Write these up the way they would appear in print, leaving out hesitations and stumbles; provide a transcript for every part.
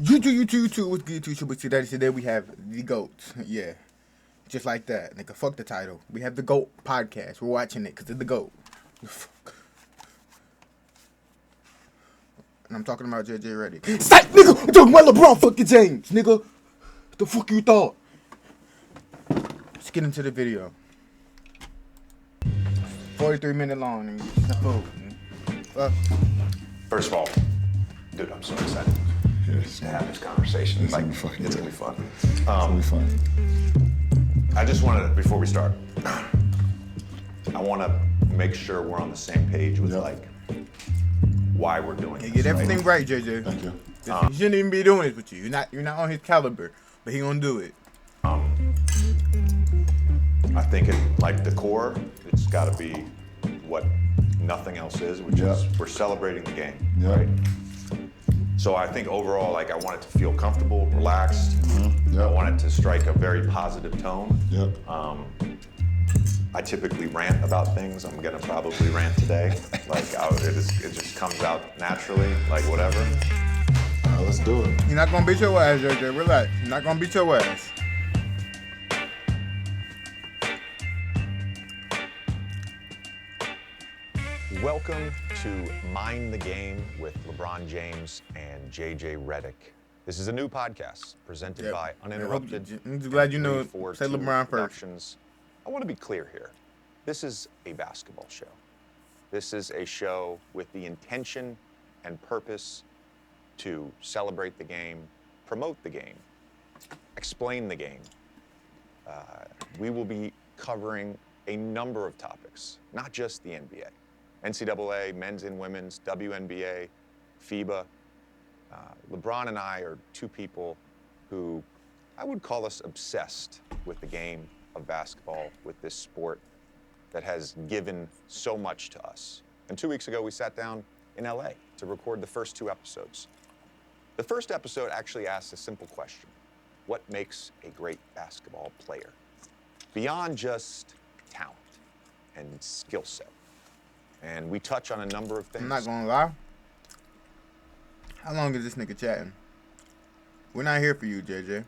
YouTube, what's good, YouTube? But today we have the GOATs. Yeah. Just like that. Nigga, fuck the title. We have the GOAT podcast. We're watching it because it's the GOAT. And I'm talking about JJ Redick. Psych, nigga! I'm talking about LeBron fucking James, nigga! What the fuck you thought? Let's get into the video. 43-minute long, nigga. First of all, dude, I'm so excited to have this conversation. It's gonna be fun. It's gonna be fun. It's gonna be fun. I just wanted to, before we start, I want to make sure we're on the same page with why we're doing this. Get everything right, JJ. Thank you. He shouldn't even be doing this with you. You're not on his caliber, but he gonna do it. I think like the core, it's got to be what nothing else is, which is we're celebrating the game, right? So I think overall, like, I want it to feel comfortable, relaxed. I want it to strike a very positive tone. I typically rant about things. I'm gonna probably rant today. Like, it just comes out naturally, like whatever. Let's do it. You're not gonna beat your ass, JJ. Relax. You're not gonna beat your ass. Welcome to Mind the Game with LeBron James and JJ Redick. This is a new podcast presented by Uninterrupted. I'm just glad you know. Say LeBron first. I want to be clear here. This is a basketball show. This is a show with the intention and purpose to celebrate the game, promote the game, explain the game. We will be covering a number of topics, not just the NBA. NCAA, men's and women's, WNBA, FIBA. LeBron and I are two people who I would call us obsessed with the game of basketball, with this sport that has given so much to us. And 2 weeks ago, we sat down in LA to record the first two episodes. The first episode actually asks a simple question: what makes a great basketball player? Beyond just talent and skill set. And we touch on a number of things. I'm not gonna lie. How long is this nigga chatting? We're not here for you, JJ. I'm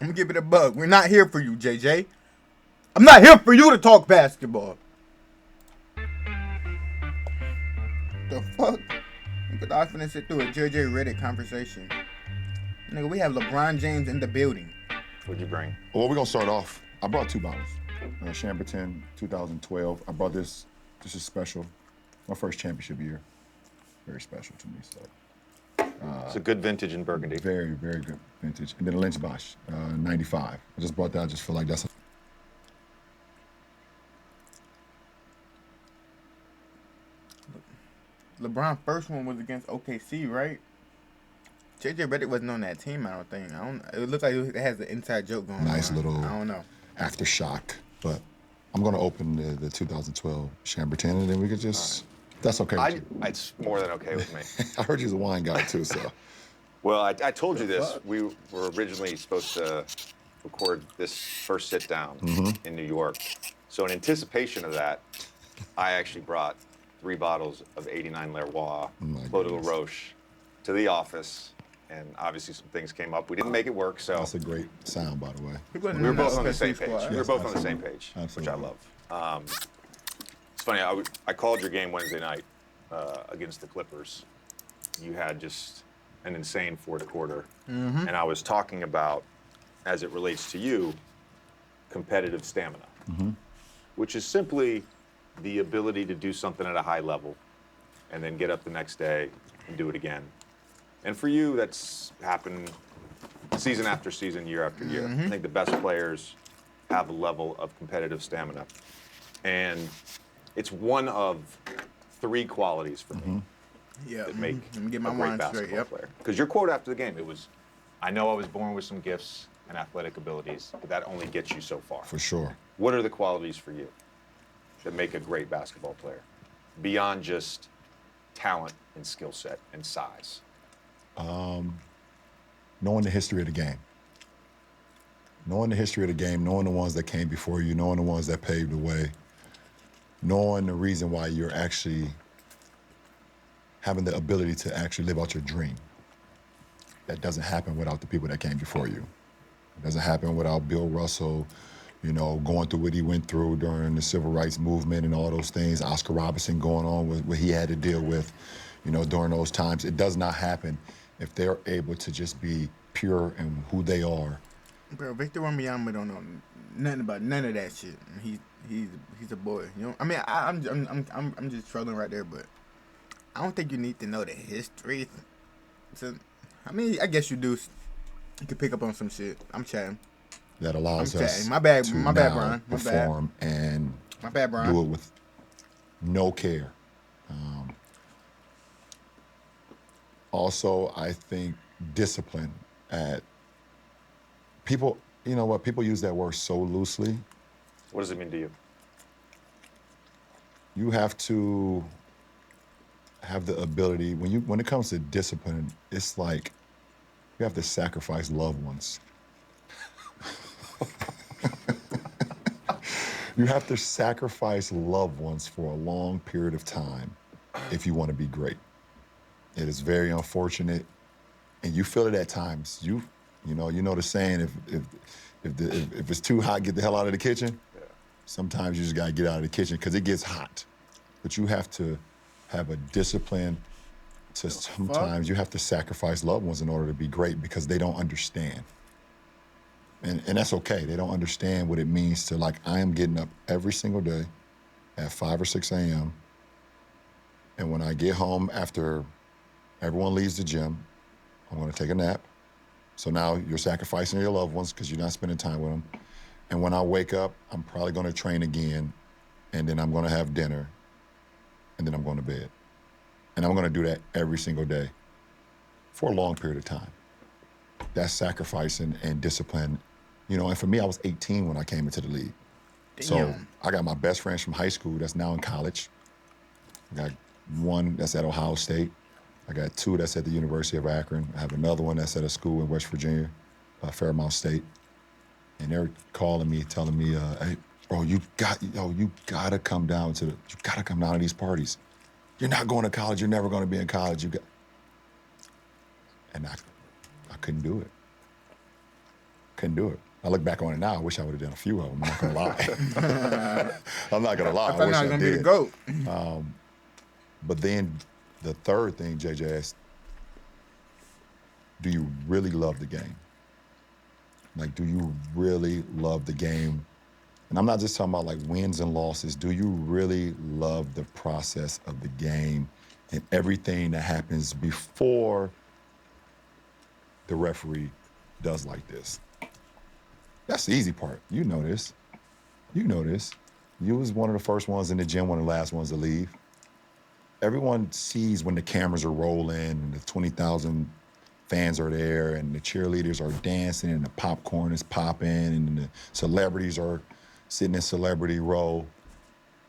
gonna give it a bug. We're not here for you, JJ. I'm not here for you to talk basketball. The fuck? But I finna sit through a JJ Redick conversation. Nigga, we have LeBron James in the building. What'd you bring? Well, we're gonna start off. I brought two bottles. Chambertin 2012. I brought this. This is special. My first championship year. Very special to me. So it's a good vintage in Burgundy. Very, very good vintage. And then a Lynch Bosch, 95. I just brought that. I just feel like that's LeBron's first one was against OKC, right? JJ Redick wasn't on that team, I don't think. It looks like it has an inside joke going on. Nice little I don't know. Aftershock. But I'm going to open the 2012 Chambertin, and then we could just... That's okay with you. It's more than okay with me. I heard you're a wine guy, too, so... Well, I told you this. We were originally supposed to record this first sit-down in New York. So in anticipation of that, I actually brought 3 bottles of 89 Leroy, Clos de la Roche, to the office. And obviously some things came up. We didn't make it work, so... That's a great sound, by the way. We were both on the same page. Squad. We were both on the same page, which I love. It's funny, I called your game Wednesday night against the Clippers. You had just an insane fourth quarter. And I was talking about, as it relates to you, competitive stamina, which is simply the ability to do something at a high level and then get up the next day and do it again. And for you, that's happened season after season, year after year. I think the best players have a level of competitive stamina. And it's one of 3 qualities for me that make Let me get my a great wine basketball straight, player. Because your quote after the game, it was, I know I was born with some gifts and athletic abilities, but that only gets you so far. For sure. What are the qualities for you that make a great basketball player? Beyond just talent and skill set and size. Knowing the history of the game. Knowing the history of the game, knowing the ones that came before you, knowing the ones that paved the way, knowing the reason why you're actually having the ability to actually live out your dream. that doesn't happen without the people that came before you. It doesn't happen without Bill Russell, going through what he went through during the civil rights movement and all those things. Oscar Robertson going on with what he had to deal with, during those times. It does not happen if they're able to just be pure in who they are. Bro, Victor Wembanyama don't know nothing about none of that shit. He's a boy. I mean, I'm just trolling right there, but I don't think you need to know the history. I mean, I guess you do. You can pick up on some shit. I'm chatting. That allows us my bad, to Brian. perform and my bad, Brian. do it with no care. Also, I think discipline. People, you know what? People use that word so loosely. What does it mean to you? You have to have the ability when it comes to discipline. It's like you have to sacrifice loved ones. You have to sacrifice loved ones for a long period of time if you want to be great. It is very unfortunate, and you feel it at times. You know the saying: if it's too hot, get the hell out of the kitchen. Yeah. Sometimes you just gotta get out of the kitchen because it gets hot. But you have to have a discipline. Sometimes you have to sacrifice loved ones in order to be great because they don't understand. And that's okay. They don't understand what it means to, like, I am getting up every single day at 5 or 6 a.m. And when I get home after everyone leaves the gym, I'm going to take a nap. So now you're sacrificing your loved ones because you're not spending time with them. And when I wake up, I'm probably going to train again. And then I'm going to have dinner. And then I'm going to bed. And I'm going to do that every single day for a long period of time. That's sacrificing and discipline. And for me, I was 18 when I came into the league. Damn. So I got my best friends from high school that's now in college. I got one that's at Ohio State. I got two that's at the University of Akron. I have another one that's at a school in West Virginia, Fairmount State. And they're calling me, telling me, hey, bro, you gotta come down to these parties. You're not going to college. You're never going to be in college. And I couldn't do it. Couldn't do it. I look back on it now. I wish I would have done a few of them. I'm not going to lie. I'm not going to lie. I thought I was going to be the GOAT. But then the third thing, JJ asked, do you really love the game? Like, do you really love the game? And I'm not just talking about like wins and losses. Do you really love the process of the game and everything that happens before the referee does like this? That's the easy part. You know this. You was one of the first ones in the gym, one of the last ones to leave. Everyone sees when the cameras are rolling and the 20,000 fans are there and the cheerleaders are dancing and the popcorn is popping and the celebrities are sitting in celebrity row.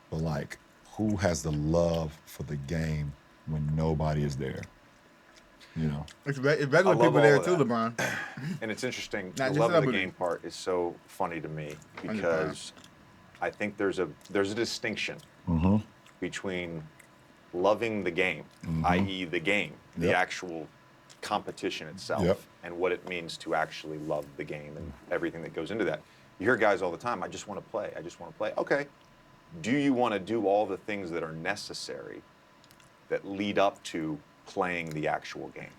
But like, who has the love for the game when nobody is there? It's regular people there too, LeBron. And it's interesting. Not The just love of the celebrity. game part is so funny to me because I think there's a distinction between loving the game, i.e. the game, the actual competition itself, and what it means to actually love the game and everything that goes into that. You hear guys all the time, I just want to play. I just want to play. Okay. Do you want to do all the things that are necessary that lead up to playing the actual game?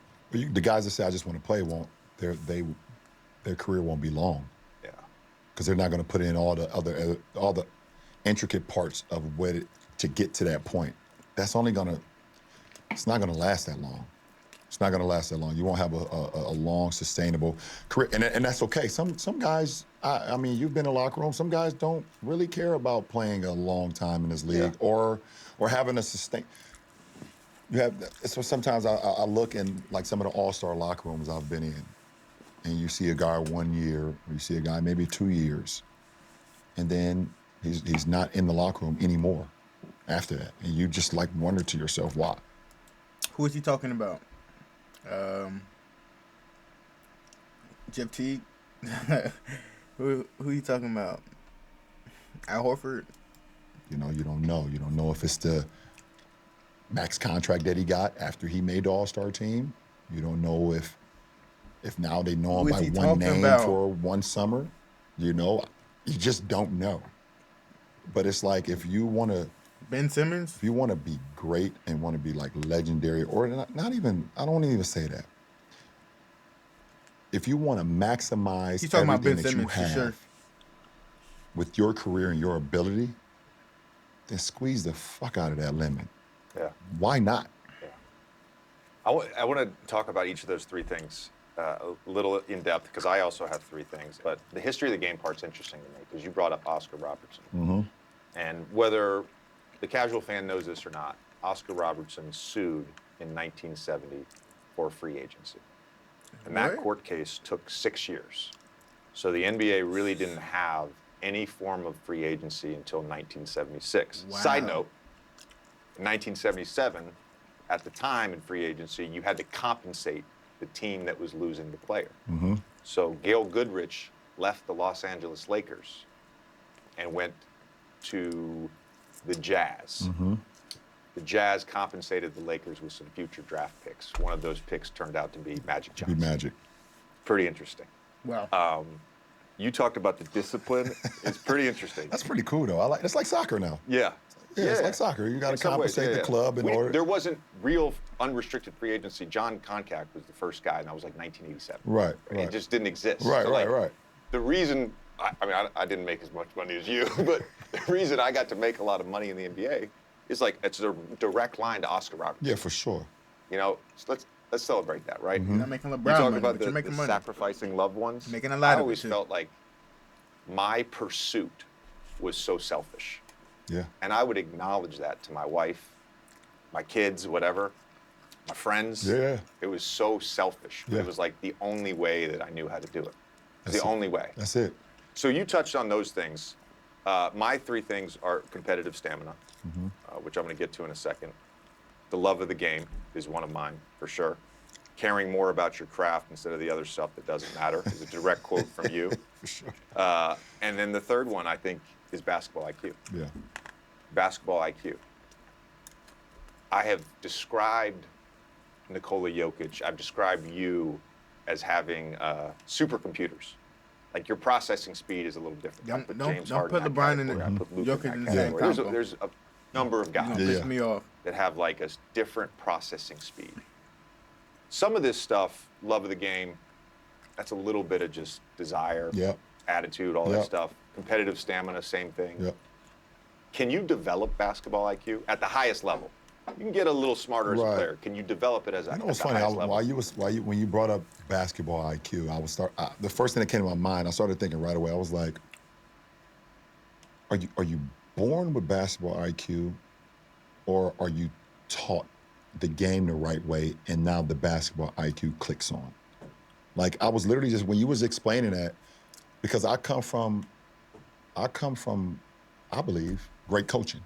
The guys that say, I just want to play, their career won't be long. Yeah. Because they're not going to put in all the intricate parts of to get to that point. It's not going to last that long. It's not going to last that long. You won't have a long, sustainable career. And that's okay. Some guys, I mean, you've been in a locker room. Some guys don't really care about playing a long time in this league or having a sustain. So sometimes I look in like some of the all-star locker rooms I've been in, and you see a guy 1 year, or you see a guy maybe 2 years, and then he's not in the locker room anymore after that. And you just like wonder to yourself, why? Who is he talking about? Jeff Teague? Who you talking about? Al Horford? You don't know. You don't know if it's the max contract that he got after he made the All-Star team. You don't know if If now they know Who him is by he one talking name about? for one summer, you know, you just don't know. But it's like if you want to Ben Simmons? be great and want to be like legendary, or not even, I don't even say that. If you want to maximize He's talking about everything Ben that you Simmons for have sure. with your career and your ability, then squeeze the fuck out of that lemon. Yeah. Why not? Yeah. I want to talk about each of those three things a little in depth because I also have three things. But the history of the game part's interesting to me because you brought up Oscar Robertson. Mm-hmm. And whether the casual fan knows this or not, Oscar Robertson sued in 1970 for free agency. And that What? court case took 6 years. So the NBA really didn't have any form of free agency until 1976. Wow. Side note, in 1977, at the time in free agency, you had to compensate the team that was losing the player. Mm-hmm. So Gail Goodrich left the Los Angeles Lakers and went to the Jazz. Mm-hmm. The Jazz compensated the Lakers with some future draft picks. One of those picks turned out to be Magic Johnson. Be Magic. Pretty interesting. Wow. You talked about the discipline. It's pretty interesting. That's pretty cool though. It's like soccer now. Yeah. Yeah, it's like soccer. You got In to some ways, compensate the club in order. There wasn't real unrestricted free agency. John Concact was the first guy, and that was like 1987. Right. It just didn't exist. Right, So, right. The reason, I didn't make as much money as you, but the reason I got to make a lot of money in the NBA is like it's a direct line to Oscar Robertson. Yeah, for sure. You know, so let's celebrate that, right? You're not making LeBron You talk money, about but you're the making money. sacrificing loved ones. Making a lot of I it, always too. felt like my pursuit was so selfish. Yeah. And I would acknowledge that to my wife, my kids, whatever, my friends. Yeah. It was so selfish. But Yeah. it was like the only way that I knew how to do it. That's The it. only way. That's it. So you touched on those things. My three things are competitive stamina, which I'm going to get to in a second. The love of the game is one of mine, for sure. Caring more about your craft instead of the other stuff that doesn't matter is a direct quote from you. For sure. And then the third one, I think, is basketball IQ. Yeah. Basketball IQ. I have described Nikola Jokic, I've described you as having supercomputers. Like your processing speed is a little different. I put James Don't Harden put in that LeBron in category. I the put Luka Jokic in that the same category. combo. There's a number of You're guys gonna piss Yeah. me off. that have like a different processing speed. Some of this stuff, love of the game, that's a little bit of just desire, Yep. attitude, all that Yep. stuff. Competitive stamina, same thing. Yep. Can you develop basketball IQ at the highest level? You can get a little smarter as a Right. player. Can you develop it as a You know what's at the funny? highest level? When you brought up basketball IQ, the first thing that came to my mind, I started thinking right away. I was like, are you born with basketball IQ, or are you taught the game the right way, and now the basketball IQ clicks on? Like I was literally just when you was explaining that, because I come from, I believe, great coaching.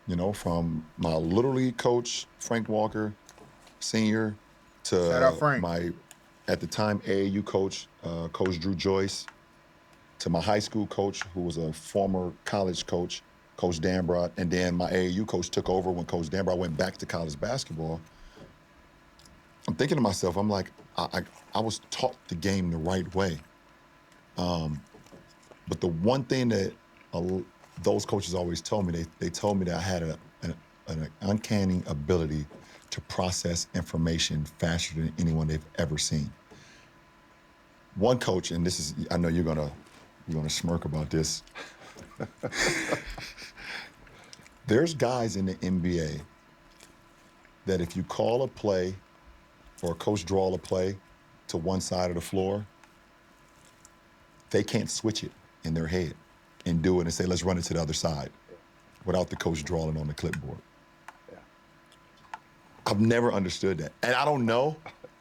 You know, from my Little League coach, Frank Walker, senior, Shout to out Frank. my, at the time, AAU coach, Coach Drew Joyce, to my high school coach, who was a former college coach, Coach Dambrot, and then my AAU coach took over when Coach Dambrot went back to college basketball. I'm thinking to myself, I'm like, I was taught the game the right way. But the one thing that those coaches always told me, they told me that I had an uncanny ability to process information faster than anyone they've ever seen. One coach, and this is, I know you're gonna smirk about this. There's guys in the NBA that if you call a play or a coach draw a play to one side of the floor, they can't switch it in their head and do it and say, let's run it to the other side without the coach drawing on the clipboard. Yeah. I've never understood that. And I don't know,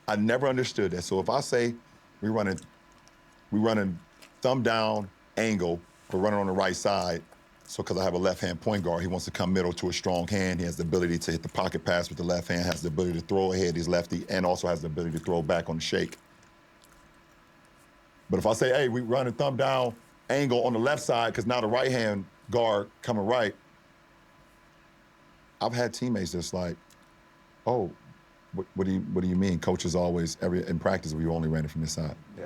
I never understood that. So if I say we running thumb down angle, we're running on the right side, so because I have a left-hand point guard, he wants to come middle to a strong hand. He has the ability to hit the pocket pass with the left hand, has the ability to throw ahead, he's lefty, and also has the ability to throw back on the shake. But if I say, hey, we run a thumb down angle on the left side, because now the right-hand guard coming right, I've had teammates that's like, oh, What do you mean? Coaches always in practice we only ran it from this side. Yeah.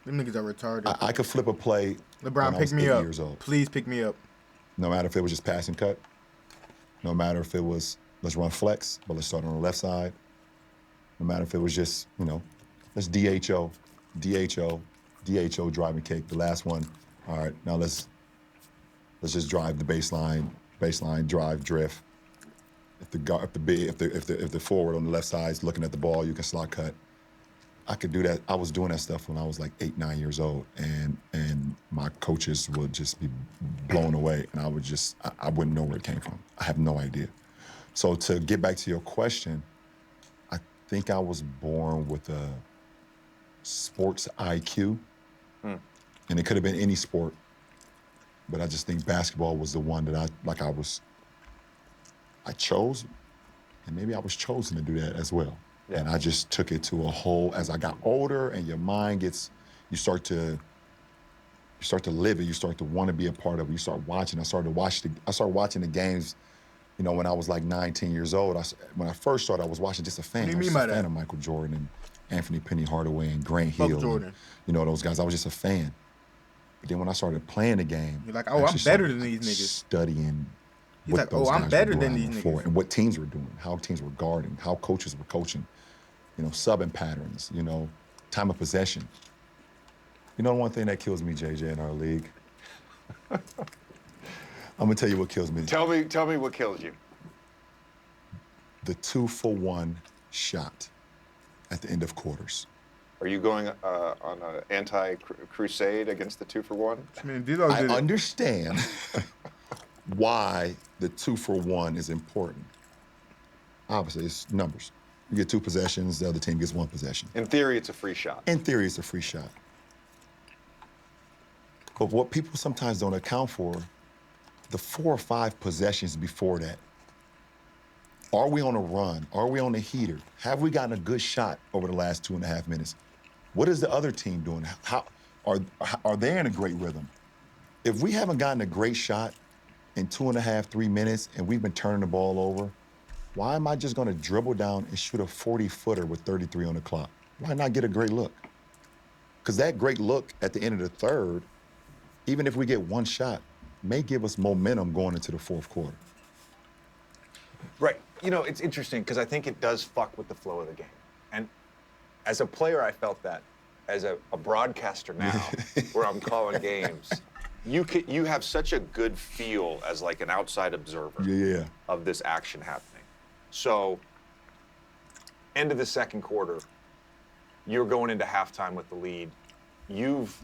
Them niggas are retarded. I could flip a play when LeBron, I pick was me 8 up. years old. Please pick me up. No matter if it was just pass and cut. No matter if it was let's run flex, but let's start on the left side. No matter if it was just, let's DHO, driving kick. The last one, all right, now let's just drive the baseline drive drift. If the forward on the left side is looking at the ball, you can slot cut. I could do that. I was doing that stuff when I was like 8, 9 years old, and my coaches would just be blown away, and I wouldn't know where it came from. I have no idea. So to get back to your question, I think I was born with a sports IQ, and it could have been any sport, but I just think basketball was the one that I chose, and maybe I was chosen to do that as well. Yeah. And I just took it to a whole, as I got older and your mind you start to live it, you start to want to be a part of it, you start watching. I started watching the games, when I was like 9, 10 years old. When I first started, I was watching just a fan. What do you I was mean just by a fan that? of Michael Jordan and Anthony Penny Hardaway and Grant Hill. Jordan. And, those guys. I was just a fan. But then when I started playing the game, you're like, oh, I'm better than these niggas. Studying. He's like, oh, I'm better than these niggas. And what teams were doing, how teams were guarding, how coaches were coaching, subbing patterns, time of possession. One thing that kills me, JJ, in our league? I'm gonna tell you what kills me. Tell me what kills you. The 2-for-1 shot at the end of quarters. Are you going on an anti-crusade against the 2-for-1? I mean, I understand why the 2-for-1 is important. Obviously, it's numbers. You get 2 possessions, the other team gets 1 possession. In theory, it's a free shot. In theory, it's a free shot. But what people sometimes don't account for, the 4 or 5 possessions before that. Are we on a run? Are we on a heater? Have we gotten a good shot over the last 2.5 minutes? What is the other team doing? How are they in a great rhythm? If we haven't gotten a great shot in 2.5, 3 minutes, and we've been turning the ball over, why am I just going to dribble down and shoot a 40-footer with 33 on the clock? Why not get a great look? Because that great look at the end of the third, even if we get 1 shot, may give us momentum going into the 4th quarter. Right. It's interesting because I think it does fuck with the flow of the game. And as a player, I felt that. As a broadcaster now, where I'm calling games, you have such a good feel as like an outside observer of this action happening. So, end of the 2nd quarter, you're going into halftime with the lead. You've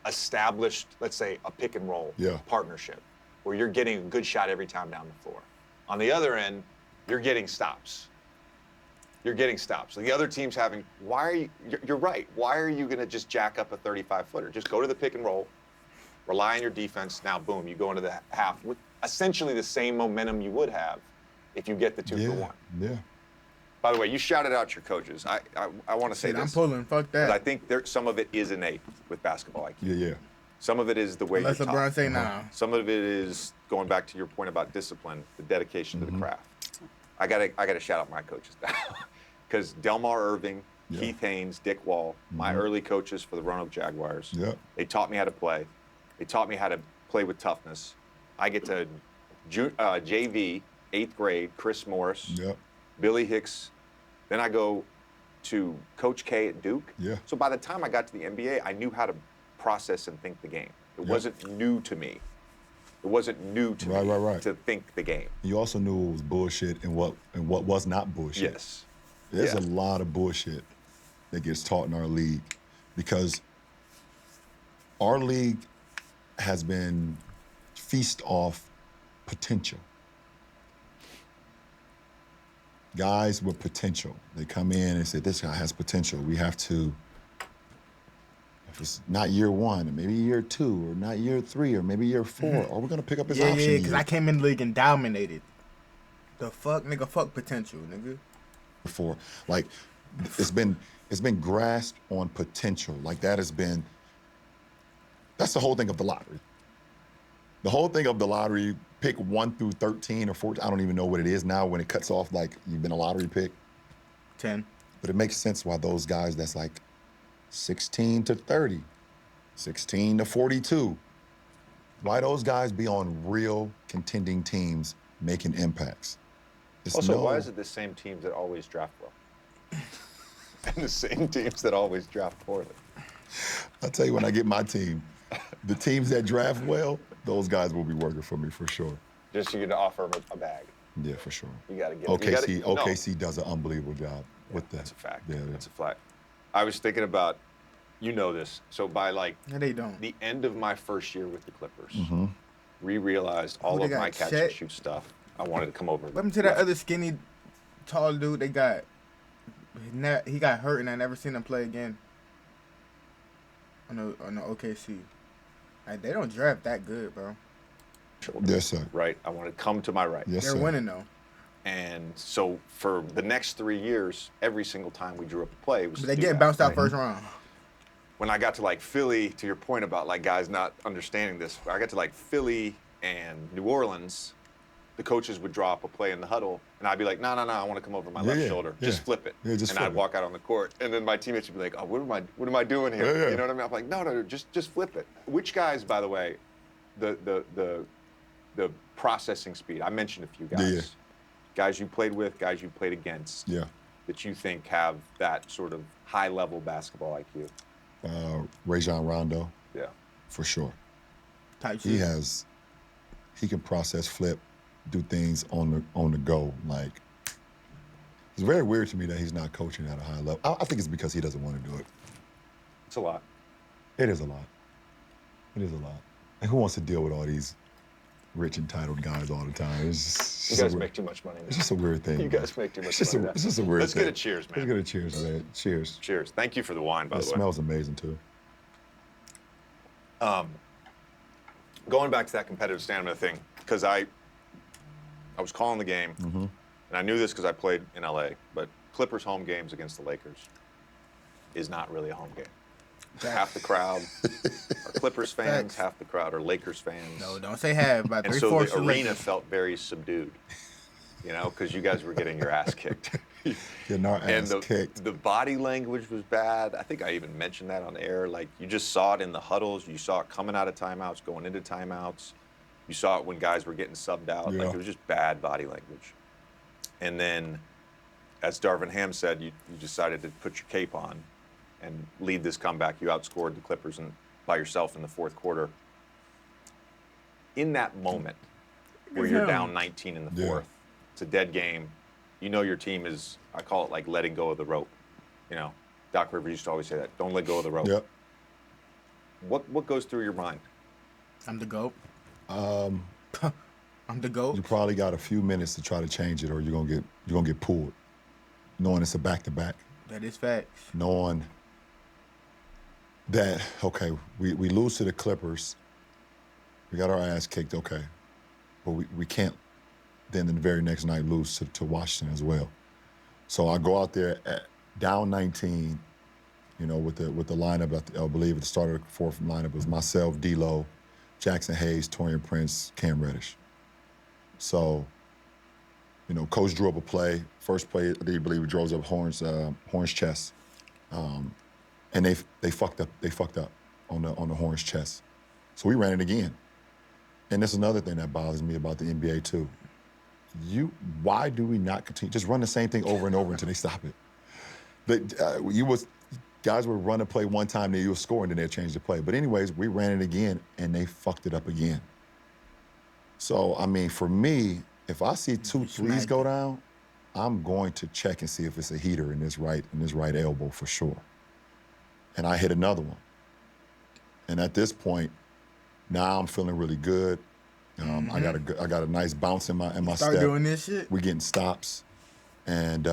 established, let's say, a pick and roll partnership where you're getting a good shot every time down the floor. On the other end, you're getting stops. So the other team's you're right. Why are you going to just jack up a 35-footer? Just go to the pick and roll, rely on your defense. Now, boom, you go into the half with essentially the same momentum you would have if you get the 2-for-1. Yeah. By the way, you shouted out your coaches. I want to say this. I'm pulling. Fuck that. I think some of it is innate with basketball IQ. Yeah. Some of it is the way Unless you're taught. LeBron say nah. Some of it is going back to your point about discipline, the dedication to the craft. I gotta shout out my coaches now, because Delmar Irving, Keith Haynes, Dick Wall, my early coaches for the Roanoke Jaguars. Yeah. They taught me how to play. They taught me how to play with toughness. I get to JV, 8th grade, Chris Morris, Billy Hicks. Then I go to Coach K at Duke. Yeah. So by the time I got to the NBA, I knew how to process and think the game. It wasn't new to me. It wasn't new to me to think the game. You also knew what was bullshit and what was not bullshit. Yes. There's a lot of bullshit that gets taught in our league because our league has been feast off potential. Guys with potential. They come in and say, this guy has potential. We have to, if it's not year 1, or maybe year 2, or not year 3, or maybe year 4, or we're going to pick up his option. Yeah, because I came in the league and dominated. The fuck, nigga, fuck potential, nigga. Before, like, it's been grasped on potential. Like, that's the whole thing of the lottery. The whole thing of the lottery, pick 1 through 13 or 14, I don't even know what it is now when it cuts off like you've been a lottery pick. 10. But it makes sense why those guys that's like 16 to 30, 16 to 42, why those guys be on real contending teams making impacts. Also, why is it the same teams that always draft well? And the same teams that always draft poorly? I'll tell you, when I get my team, the teams that draft well, those guys will be working for me for sure. Just you to offer them a bag. Yeah, for sure. You got to get OKC does an unbelievable job with that. That's a fact. Yeah, That's a fact. I was thinking about, you know this, so by like No, they don't. the end of my first year with the Clippers, Mm-hmm. we realized all they of got my catch Chet? and shoot stuff. I wanted to come over. What happened to that other skinny, tall dude they got? He got hurt and I never seen him play again. On the OKC. Like, they don't draft that good, bro. Yes, sir. Right? I want to come to my right. Yes, They're sir. winning, though. And so for the next 3 years, every single time we drew up a play, it was But they to do get that, bounced out right? first round. When I got to like Philly, to your point about like guys not understanding this, I got to like Philly and New Orleans, the coaches would draw up a play in the huddle, and I'd be like, no, I want to come over my left shoulder. Just flip it. Yeah, just and flip I'd it. walk out on the court, and then my teammates would be like, oh, what am I doing here? Yeah. You know what I mean? I'm like, no, just flip it. Which guys, by the way, the processing speed, I mentioned a few guys. Yeah. Guys you played with, guys you played against. Yeah. That you think have that sort of high-level basketball IQ. Rajon Rondo, Yeah. for sure. Type He shit. he can process, flip, do things on the go. Like, it's very weird to me that he's not coaching at a high level. I think it's because he doesn't want to do it. It's a lot. It is a lot. It is a lot. And who wants to deal with all these rich, entitled guys all the time? It's just, You guys make too much money. It's just a weird thing. You man. guys make too much It's money. just a weird Let's thing. get a cheers, man. Let's get a cheers, man. Cheers. Cheers. Thank you for the wine, by It the way. smells amazing, too. Going back to that competitive stamina thing, because I was calling the game, and I knew this because I played in LA, but Clippers home games against the Lakers is not really a home game. Half the crowd are Clippers fans, Facts. half the crowd are Lakers fans. No, don't say half. About And so 3/4 the of arena Lakers. felt very subdued, you know, because you guys were getting your ass kicked. Getting our And ass kicked. the body language was bad. I think I even mentioned that on air. Like, you just saw it in the huddles. You saw it coming out of timeouts, going into timeouts. You saw it when guys were getting subbed out. Yeah. Like, it was just bad body language. And then, as Darvin Ham said, you decided to put your cape on and lead this comeback. You outscored the Clippers by yourself in the fourth quarter. In that moment where you're down 19 in the fourth, it's a dead game. You know your team is, I call it like letting go of the rope. You know, Doc Rivers used to always say that. Don't let go of the rope. Yep. What goes through your mind? I'm the GOAT. I'm the GOAT. You probably got a few minutes to try to change it, or you're gonna get pulled. Knowing it's a back-to-back. That is facts. Knowing that, okay, we lose to the Clippers. We got our ass kicked, okay. But we can't then the very next night lose to Washington as well. So I go out there down 19, you know, with the lineup, I believe at the start of the fourth lineup, it was myself, D-Lo, Jackson Hayes, Torian Prince, Cam Reddish. So, you know, coach drew up a play. First play, I believe he drove up Horn's chest. And they fucked up. They fucked up on the Horn's chest. So we ran it again. And that's another thing that bothers me about the NBA too. Why do we not continue? Just run the same thing over and over until they stop it. Guys would run a play one time, then you would score, and then they'd change the play. But anyways, we ran it again, and they fucked it up again. So, I mean, for me, if I see 2 threes go down, I'm going to check and see if it's a heater in this right elbow for sure. And I hit another one. And at this point, now I'm feeling really good. I got a nice bounce in my Start step. doing this shit. We're getting stops. And,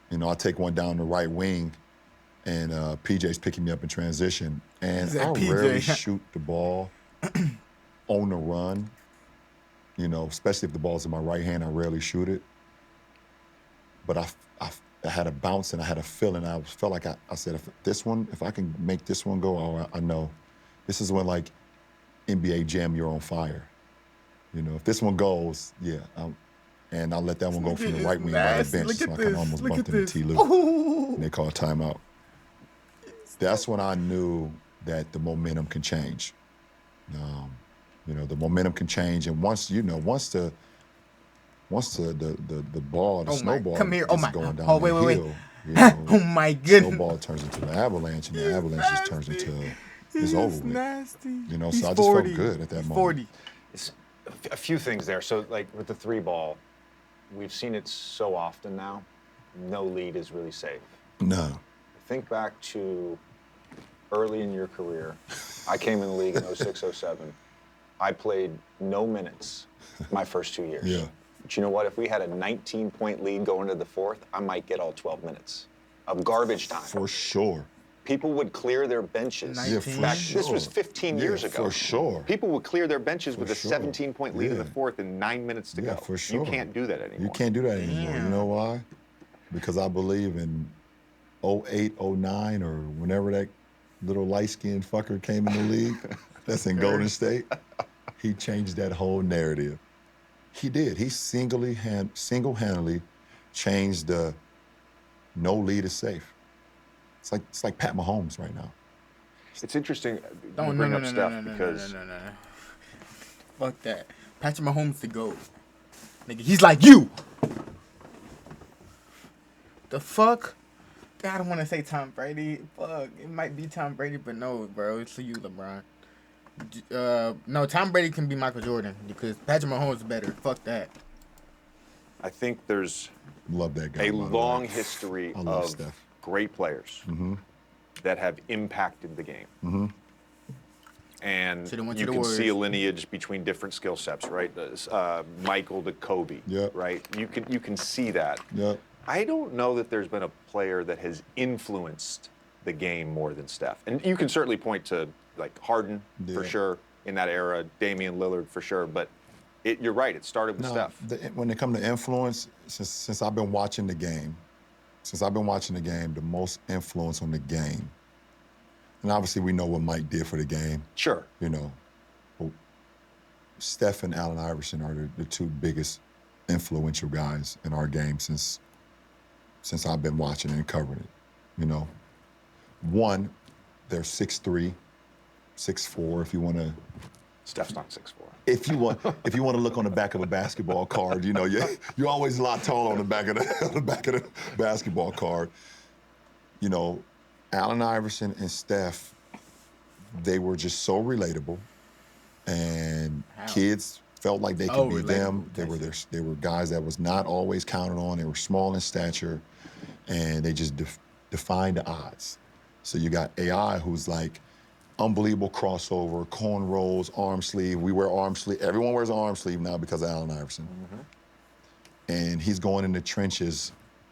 you know, I take one down the right wing, and PJ's picking me up in transition. And I rarely shoot the ball on the run, you know, especially if the ball's in my right hand, I rarely shoot it. But I had a bounce and I had a feeling. I felt like I said, if I can make this one go, I know. This is when, like, NBA Jam, you're on fire. You know, if this one goes, yeah. and I let that one go from the right wing by the Nasty. bench, Look so at I kind of this. almost Look bumped at into this. T. Lou, Ooh. and they called timeout. That's when I knew that the momentum can change. The momentum can change, and once the ball, the Oh my! snowball Come here! Oh gets my! going down Oh the wait! hill, Oh my goodness! snowball turns into an avalanche, and the He's avalanche just turns nasty. into it's He's over with. nasty. So He's I just 40. felt good at that He's moment. 40. It's a few things there. So, like with the 3 ball, we've seen it so often now. No lead is really safe. No. Think back to early in your career. I came in the league in 06, 07. I played no minutes my first 2 years. Yeah. But you know what? If we had a 19-point lead going into the 4th, I might get all 12 minutes of garbage time. For sure. People would clear their benches. Yeah, for Back, sure. This was 15 years ago. For sure. People would clear their benches with a sure. 17-point lead in the Yeah. 4th and 9 minutes to go. For sure. You can't do that anymore. You can't do that anymore. You know why? Because I believe in 08, 09, or whenever that little light-skinned fucker came in the league, that's in Golden State, he changed that whole narrative. He did. He single-handedly changed the no lead is safe. It's like Pat Mahomes right now. It's interesting No, you bring up Steph because no. Fuck that. Patrick Mahomes the GOAT. Nigga, he's like you. The fuck? God, I don't want to say Tom Brady. Fuck, it might be Tom Brady, but no, bro, it's you, LeBron. No, Tom Brady can be Michael Jordan because Patrick Mahomes is better. Fuck that. I think there's Love that guy. a by the long way. history I love of Steph. great players that have impacted the game. And Should've went you to the can see a Warriors. lineage between different skill sets, right? Michael to Kobe, Yep. right? You can see that. Yep. I don't know that there's been a player that has influenced the game more than Steph. And you can certainly point to like Harden for Yeah. sure in that era, Damian Lillard for sure, but you're right, it started with Steph. When it comes to influence, since I've been watching the game, the most influence on the game, and obviously we know what Mike did for the game, Sure. but Steph and Allen Iverson are the two biggest influential guys in our game since I've been watching and covering it. One, they're 6'3", 6'4", if you want to. Steph's not 6'4". If you want to look on the back of a basketball card, you're always a lot taller on the back of the basketball card. Allen Iverson and Steph, they were just so relatable, and kids felt like they could be them. They were guys that was not always counted on. They were small in stature, and they just defined the odds. So you got AI, who's like unbelievable crossover, cornrows, arm sleeve. We wear arm sleeve. Everyone wears an arm sleeve now because of Allen Iverson. And he's going in the trenches,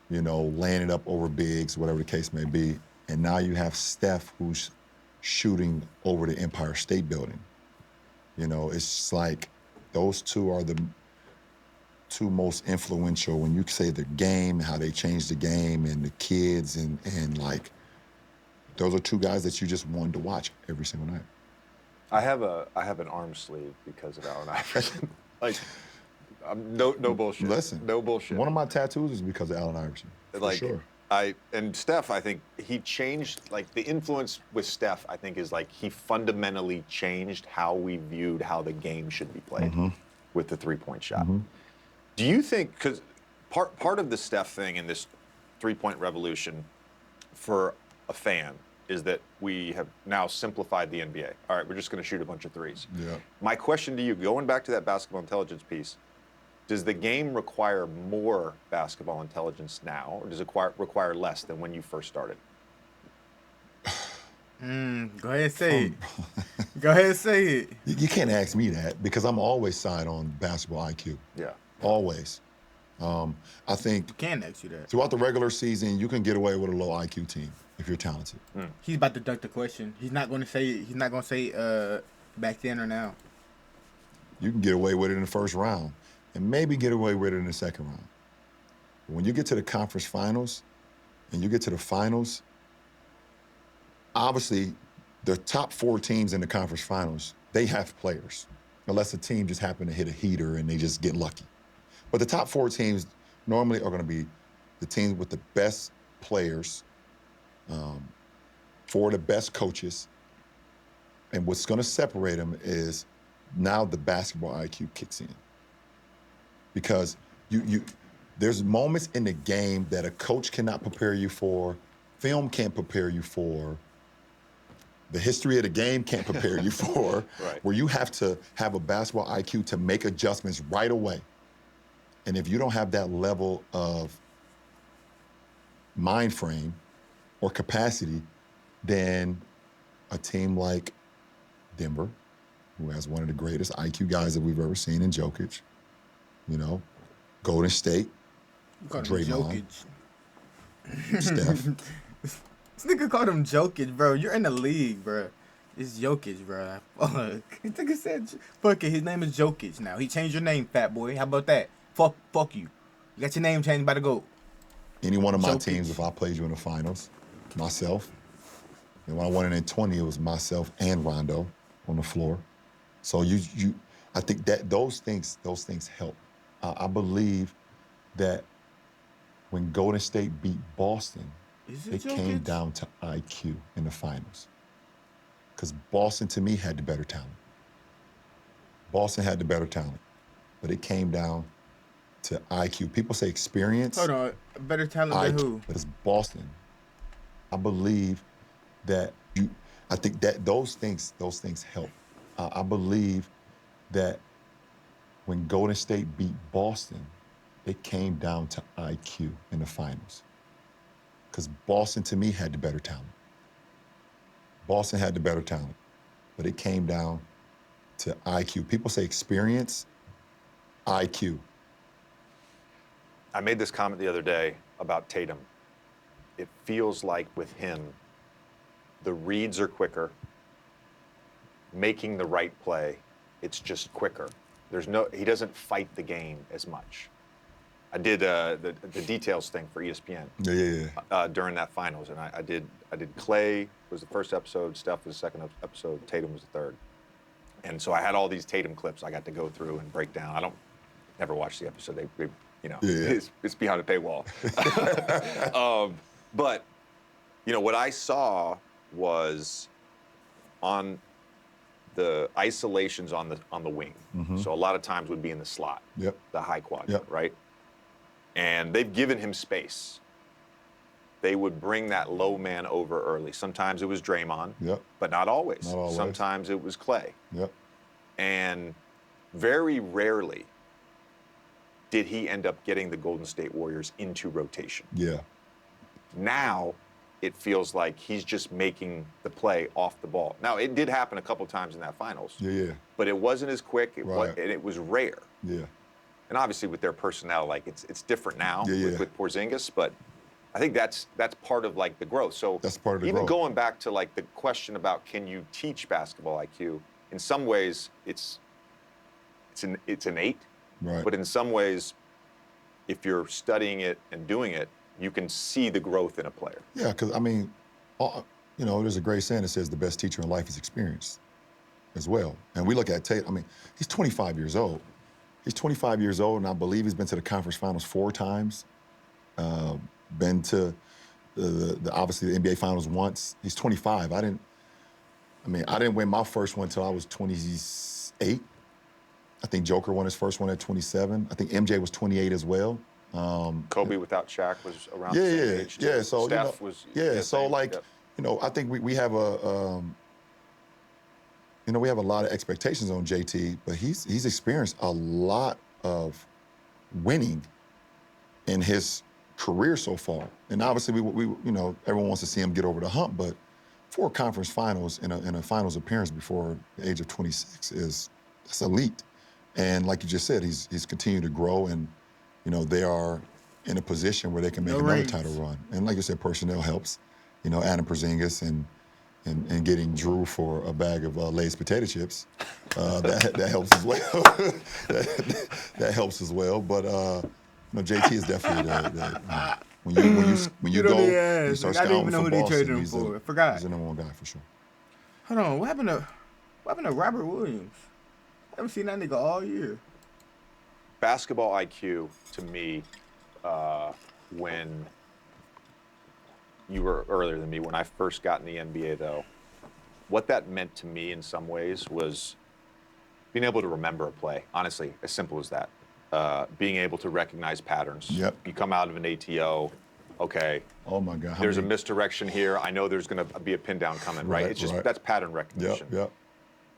laying it up over bigs, whatever the case may be. And now you have Steph, who's shooting over the Empire State Building. It's just like those two are the two most influential when you say the game, how they changed the game, and the kids, and like, those are two guys that you just wanted to watch every single night. I have an arm sleeve because of Allen Iverson. No bullshit. Listen, no bullshit. One of my tattoos is because of Allen Iverson. For sure. And Steph, I think he changed, the influence with Steph, I think, is he fundamentally changed how we viewed how the game should be played with the three-point shot. Do you think, because part of the Steph thing in this three-point revolution for a fan is that we have now simplified the NBA. All right, we're just going to shoot a bunch of threes. Yeah. My question to you, going back to that basketball intelligence piece, does the game require more basketball intelligence now, or does it require less than when you first started? Go ahead, say it. Go ahead, say it. You can't ask me that because I'm always side on basketball IQ. Yeah. Always. I think Can't ask you that. throughout the regular season, you can get away with a low IQ team if you're talented. He's about to duck the question. He's not going to say it. He's not going to say back then or now. You can get away with it in the first round and maybe get away with it in the second round. But when you get to the conference finals and you get to the finals, obviously the top 4 teams in the conference finals, they have players, unless a team just happened to hit a heater and they just get lucky. But the top 4 teams normally are going to be the teams with the best players, 4 of the best coaches. And what's going to separate them is now the basketball IQ kicks in. Because there's moments in the game that a coach cannot prepare you for, film can't prepare you for, the history of the game can't prepare you for, Right. where you have to have a basketball IQ to make adjustments right away. And if you don't have that level of mind frame or capacity, then a team like Denver, who has one of the greatest IQ guys that we've ever seen in Jokic, Golden State, You called him Draymond, Jokic. Steph. This nigga called him Jokic, bro. You're in the league, bro. It's Jokic, bro. Fuck. This nigga said, fuck it. His name is Jokic now. He changed your name, fat boy. How about that? Fuck you. You got your name changed by the GOAT. Any one of my Jokic. teams, if I played you in the finals, myself, and when I won it in 20, it was myself and Rondo on the floor. So I think that those things help. I believe that when Golden State beat Boston, it came Jokic? down to IQ in the finals. Because Boston, to me, had the better talent. Boston had the better talent. But it came down to IQ. People say experience. Hold on. Better talent than who? But it's Boston. I believe that I think that those things help. I believe that when Golden State beat Boston, it came down to IQ in the finals. Because Boston, to me, had the better talent. Boston had the better talent. But it came down to IQ. People say experience, IQ. I made this comment the other day about Tatum. It feels like with him, the reads are quicker, making the right play, it's just quicker. He doesn't fight the game as much. I did the details thing for ESPN during that finals, and I did Clay was the first episode, Steph was the second episode, Tatum was the third. And so I had all these Tatum clips I got to go through and break down. Never watched the episode. It's behind a paywall. But what I saw was on the isolations on the wing. Mm-hmm. So a lot of times would be in the slot, the high quadrant, right? And they've given him space. They would bring that low man over early. Sometimes it was Draymond, but not always. Sometimes it was Clay. And very rarely did he end up getting the Golden State Warriors into rotation. Now it feels like he's just making the play off the ball. Now, it did happen a couple times in that finals. But it wasn't as quick, and it was rare. And obviously with their personnel, like it's different now with Porzingis, but I think that's part of like the growth. So that's part of the even growth. Going back to like the question about can you teach basketball IQ, in some ways it's innate, but in some ways, if you're studying it and doing it, you can see the growth in a player. Yeah, because there's a great saying that says the best teacher in life is experience as well. And we look at Tate, he's 25 years old. He's 25 years old, and I believe he's been to the conference finals 4 times. Been to obviously the NBA finals once. He's 25. I didn't win my first one until I was 28. I think Joker won his first one at 27. I think MJ was 28 as well. Kobe without Shaq was around the same age. Yeah. So Steph was. I think we have we have a lot of expectations on JT, but he's experienced a lot of winning in his career so far. And obviously we everyone wants to see him get over the hump, but 4 conference finals in a finals appearance before the age of 26 that's elite. And like you just said, he's continued to grow, and they are in a position where they can make another title run. And like you said, personnel helps. Adam Porzingis and getting Drew for a bag of Lay's potato chips, that helps as well. that helps as well. But JT is definitely when you go, you start scouting for Boston, he's the number 1 guy for sure. Hold on, what happened to Robert Williams? I haven't seen that nigga all year. basketball IQ to me, when you were earlier than me, when I first got in the NBA, though, what that meant to me in some ways was being able to remember a play. Honestly, as simple as that. Being able to recognize patterns. Yep. You come out of an ATO, okay. Oh my God. There's a misdirection here. I know there's going to be a pin down coming, right? It's just that's pattern recognition. Yep.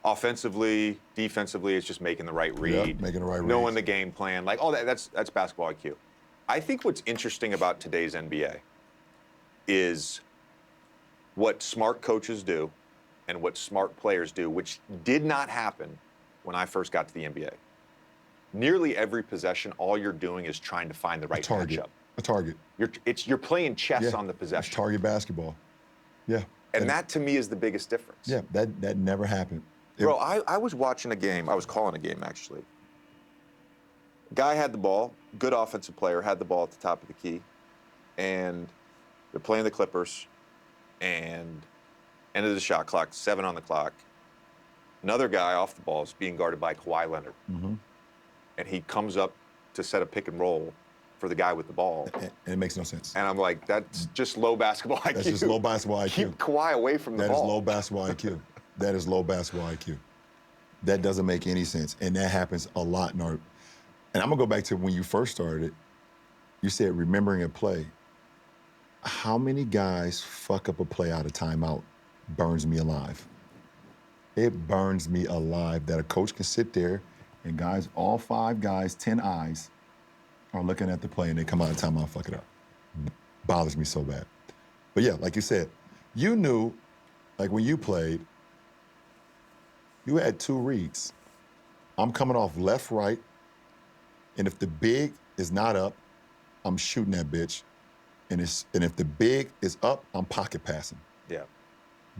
Offensively, defensively, it's just making the right read. Yep, making the right read. Knowing the game plan, like all that. That's basketball IQ. I think what's interesting about today's NBA is what smart coaches do and what smart players do, which did not happen when I first got to the NBA. Nearly every possession, all you're doing is trying to find the right matchup. A target. You're playing chess on the possession. It's target basketball. Yeah. And that to me is the biggest difference. Yeah, that never happened. Bro, I was watching a game. I was calling a game, actually. Guy had the ball, good offensive player, had the ball at the top of the key, and they're playing the Clippers, and end of the shot clock, 7 on the clock. Another guy off the ball is being guarded by Kawhi Leonard. Mm-hmm. And he comes up to set a pick and roll for the guy with the ball. And it makes no sense. And I'm like, that's just low basketball IQ. That's just low basketball IQ. Keep Kawhi away from the ball. That is low basketball IQ. That is low basketball IQ. That doesn't make any sense. And that happens a lot in our. And I'm going to go back to when you first started. You said remembering a play. How many guys fuck up a play out of timeout? Burns me alive. It burns me alive that a coach can sit there and guys, all 5 guys, 10 eyes, are looking at the play and they come out of timeout and fuck it up. Bothers me so bad. But yeah, like you said, you knew, like when you played, you had 2 reads. I'm coming off left, right, and if the big is not up, I'm shooting that bitch. And if the big is up, I'm pocket passing. Yeah.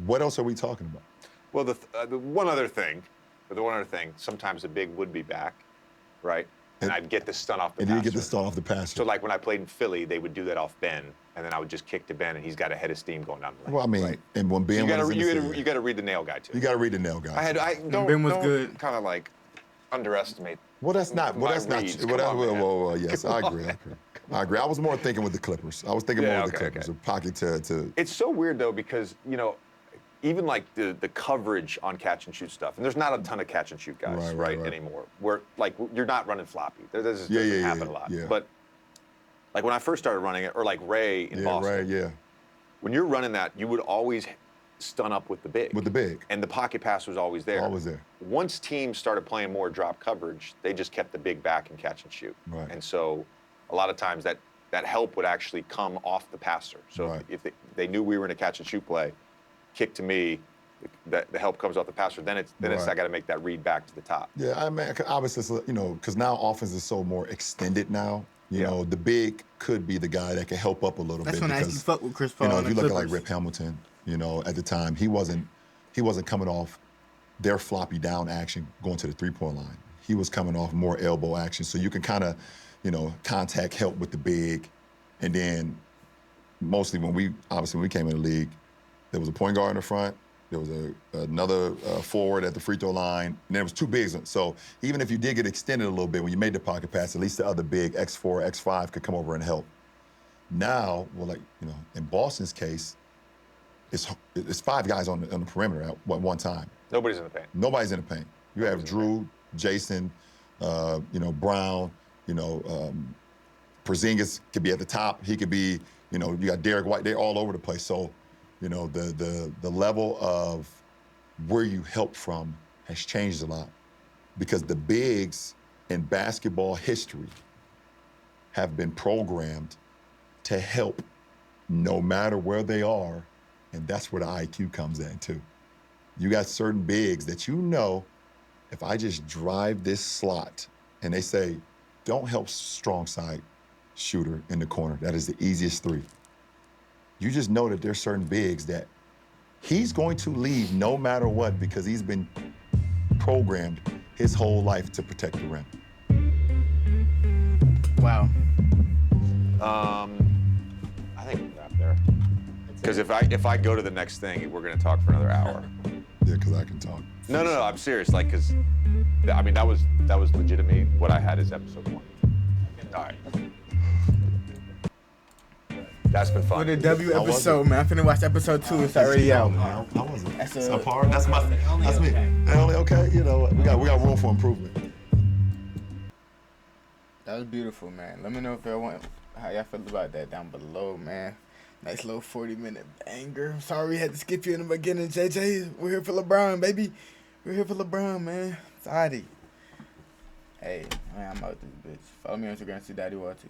What else are we talking about? Well, the one other thing, sometimes the big would be back, right? And I'd get the stun off the passer. And you get the stun off the passer. So like when I played in Philly, they would do that off Ben, and then I would just kick to Ben, and he's got a head of steam going down the lane. Well, I mean, right? And when Ben you got to read the nail guy too. You got to read the nail guy. Ben was good. Kind of like underestimate. Well, that's not. Well, that's not. Well, yes, I agree. I agree. I was more thinking with the Clippers. I was thinking more with the Clippers. A pocket to. It's so weird though because even like the coverage on catch and shoot stuff, and there's not a ton of catch and shoot guys right anymore. Where like you're not running floppy. This doesn't happen a lot. Yeah. But like when I first started running it, or like Ray in Boston. Ray, when you're running that, you would always stun up with the big. With the big. And the pocket pass was always there. Always there. Once teams started playing more drop coverage, they just kept the big back and catch and shoot. Right. And so a lot of times that help would actually come off the passer. So if they knew we were in a catch and shoot play, kick to me, the help comes off the passer, then it's I got to make that read back to the top. Yeah, I mean, obviously, because now offense is so more extended now. You know, the big could be the guy that can help up a little bit. That's when I actually fuck with Chris Paul. If you look at like Rip Hamilton, at the time he wasn't coming off their floppy down action going to the 3-point line. He was coming off more elbow action, so you can kind of, contact help with the big, and then mostly when we came in the league, there was a point guard in the front. There was another forward at the free throw line, and there was 2 bigs. So even if you did get extended a little bit when you made the pocket pass, at least the other big, X4, X5, could come over and help. Now, in Boston's case, it's 5 guys on the perimeter at one time. Nobody's in the paint. Nobody's in the paint. You have Drew, Jason, Brown, Porzingis could be at the top. He could be, you got Derek White. They're all over the place. So, the level of where you help from has changed a lot because the bigs in basketball history have been programmed to help no matter where they are, and that's where the IQ comes in too. You got certain bigs that if I just drive this slot, and they say, don't help strong side shooter in the corner. That is the easiest 3. You just know that there's certain bigs that he's going to leave no matter what because he's been programmed his whole life to protect the rim. Wow. I think we'll wrap there. Because if I go to the next thing, we're going to talk for another hour. Yeah, because I can talk. No, I'm serious. Like, cause, I mean, that was legitimately what I had as episode 1. All right. That's been fun. For the W How was episode, it? man. I'm finna watch episode 2. It's already out, man. How was it? That's Subpar? That's me. Only okay. You know, we got room for improvement. That was beautiful, man. Let me know if y'all want how y'all feel about that down below, man. Nice little 40-minute banger. Sorry we had to skip you in the beginning, JJ. We're here for LeBron, baby. We're here for LeBron, man. Sorry. Hey, man, I'm out this bitch. Follow me on Instagram, see Daddy Walty.